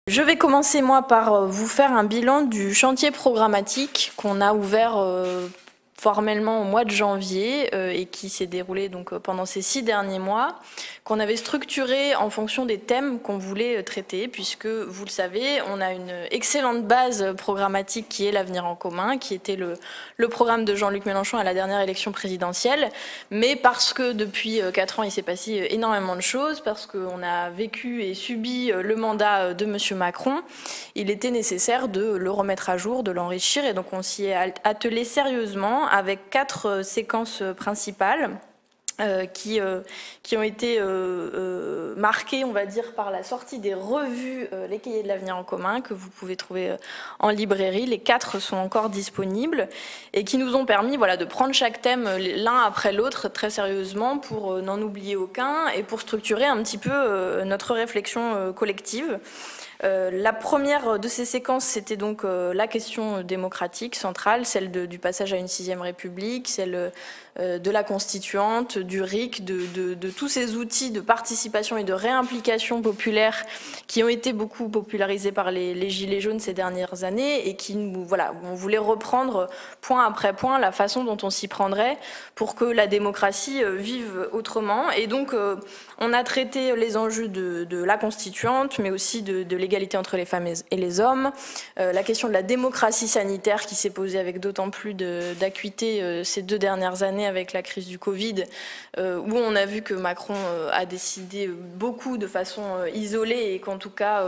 Je vais commencer moi par vous faire un bilan du chantier programmatique qu'on a ouvert formellement au mois de janvier et qui s'est déroulé donc pendant ces 6 derniers mois, qu'on avait structuré en fonction des thèmes qu'on voulait traiter, puisque vous le savez, on a une excellente base programmatique qui est l'avenir en commun, qui était le programme de Jean-Luc Mélenchon à la dernière élection présidentielle, mais parce que depuis 4 ans il s'est passé énormément de choses, parce qu'on a vécu et subi le mandat de M. Macron, il était nécessaire de le remettre à jour, de l'enrichir, et donc on s'y est attelé sérieusement avec 4 séquences principales qui ont été marquées, on va dire, par la sortie des revues Les Cahiers de l'avenir en commun, que vous pouvez trouver en librairie. Les 4 sont encore disponibles et qui nous ont permis de prendre chaque thème l'un après l'autre très sérieusement pour n'en oublier aucun et pour structurer un petit peu notre réflexion collective. La première de ces séquences, c'était donc la question démocratique centrale, celle du passage à une 6e République, celle de la constituante, du RIC, de tous ces outils de participation et de réimplication populaire qui ont été beaucoup popularisés par les Gilets jaunes ces dernières années et qui on voulait reprendre point après point la façon dont on s'y prendrait pour que la démocratie vive autrement. Et donc on a traité les enjeux de la constituante, mais aussi de l'égalité entre les femmes et les hommes, la question de la démocratie sanitaire qui s'est posée avec d'autant plus d'acuité ces 2 dernières années avec la crise du Covid, où on a vu que Macron a décidé beaucoup de façon isolée et qu'en tout cas,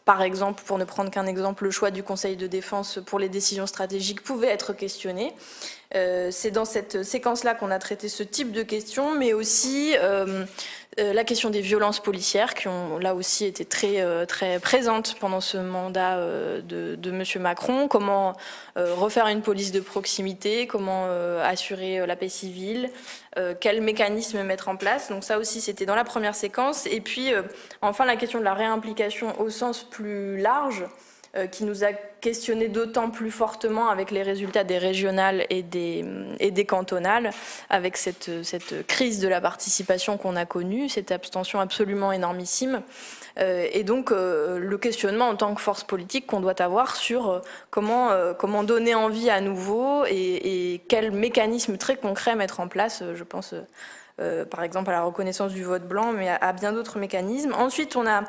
par exemple, pour ne prendre qu'un exemple, le choix du Conseil de défense pour les décisions stratégiques pouvait être questionné. C'est dans cette séquence-là qu'on a traité ce type de questions, mais aussi la question des violences policières qui ont là aussi été très présentes pendant ce mandat de M. Macron. Comment refaire une police de proximité, comment assurer la paix civile, quels mécanismes mettre en place. Donc ça aussi c'était dans la première séquence. Et puis enfin la question de la réimplication au sens plus large, qui nous a questionné d'autant plus fortement avec les résultats des régionales et des cantonales, avec cette crise de la participation qu'on a connue, cette abstention absolument énormissime, et donc le questionnement en tant que force politique qu'on doit avoir sur comment donner envie à nouveau et quels mécanismes très concrets mettre en place, je pense par exemple à la reconnaissance du vote blanc, mais à bien d'autres mécanismes. Ensuite, on a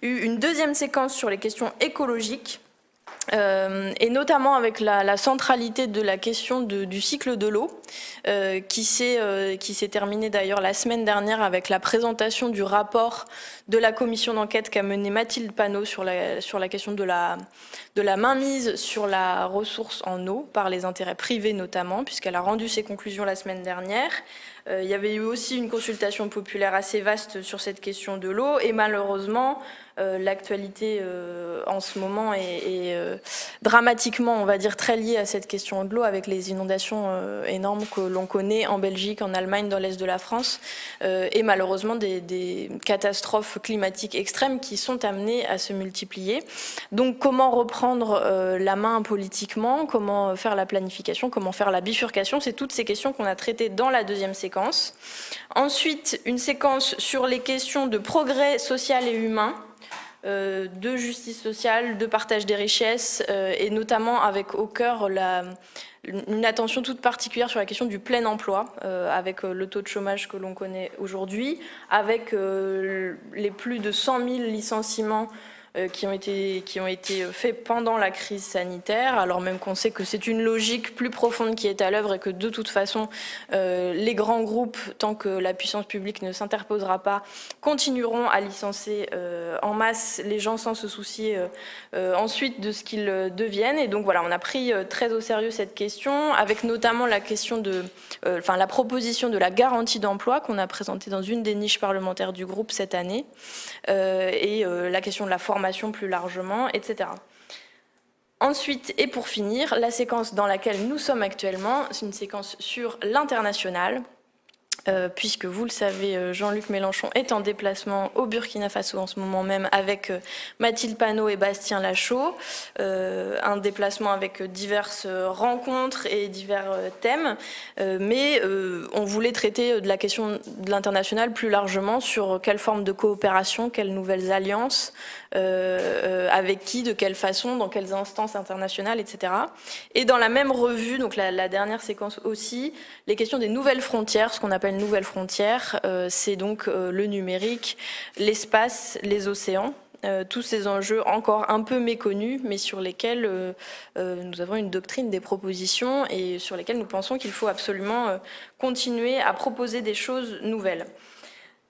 eu une deuxième séquence sur les questions écologiques, et notamment avec la centralité de la question du cycle de l'eau, qui s'est terminée d'ailleurs la semaine dernière avec la présentation du rapport de la commission d'enquête qu'a mené Mathilde Panot sur la question de la mainmise sur la ressource en eau par les intérêts privés notamment, puisqu'elle a rendu ses conclusions la semaine dernière. Il y avait eu aussi une consultation populaire assez vaste sur cette question de l'eau et malheureusement l'actualité en ce moment est dramatiquement, on va dire, très liée à cette question de l'eau avec les inondations énormes que l'on connaît en Belgique, en Allemagne, dans l'est de la France et malheureusement des catastrophes climatiques extrêmes qui sont amenées à se multiplier. Donc comment reprendre la main politiquement, comment faire la planification, comment faire la bifurcation, c'est toutes ces questions qu'on a traitées dans la deuxième séquence. Ensuite, une séquence sur les questions de progrès social et humain, de justice sociale, de partage des richesses, et notamment avec au cœur une attention toute particulière sur la question du plein emploi, avec le taux de chômage que l'on connaît aujourd'hui, avec les plus de 100 000 licenciements qui ont été faits pendant la crise sanitaire, alors même qu'on sait que c'est une logique plus profonde qui est à l'œuvre et que de toute façon les grands groupes, tant que la puissance publique ne s'interposera pas, continueront à licencier en masse les gens sans se soucier ensuite de ce qu'ils deviennent. Et donc voilà, on a pris très au sérieux cette question, avec notamment la question la proposition de la garantie d'emploi qu'on a présentée dans une des niches parlementaires du groupe cette année, et la question de la formation plus largement, etc. Ensuite, et pour finir, la séquence dans laquelle nous sommes actuellement, c'est une séquence sur l'international, puisque vous le savez, Jean-Luc Mélenchon est en déplacement au Burkina Faso en ce moment même avec Mathilde Panot et Bastien Lachaud, un déplacement avec diverses rencontres et divers thèmes, mais on voulait traiter de la question de l'international plus largement sur quelle forme de coopération, quelles nouvelles alliances, avec qui, de quelle façon, dans quelles instances internationales, etc. Et dans la même revue, donc la dernière séquence aussi, les questions des nouvelles frontières, ce qu'on appelle nouvelles frontières, c'est donc le numérique, l'espace, les océans, tous ces enjeux encore un peu méconnus, mais sur lesquels nous avons une doctrine, des propositions, et sur lesquels nous pensons qu'il faut absolument continuer à proposer des choses nouvelles.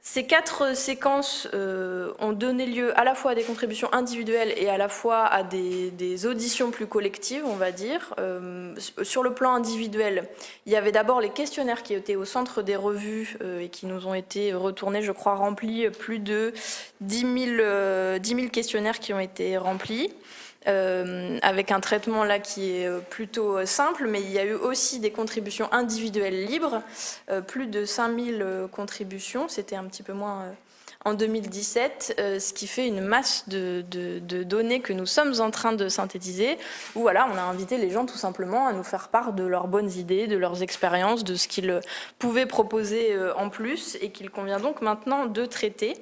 Ces 4 séquences ont donné lieu à la fois à des contributions individuelles et à la fois à des auditions plus collectives, on va dire. Sur le plan individuel, il y avait d'abord les questionnaires qui étaient au centre des revues et qui nous ont été retournés, je crois, remplis, plus de 10 000 questionnaires qui ont été remplis. Avec un traitement là qui est plutôt simple, mais il y a eu aussi des contributions individuelles libres, plus de 5000 contributions, c'était un petit peu moins en 2017, ce qui fait une masse de données que nous sommes en train de synthétiser, où voilà, on a invité les gens tout simplement à nous faire part de leurs bonnes idées, de leurs expériences, de ce qu'ils pouvaient proposer en plus, et qu'il convient donc maintenant de traiter.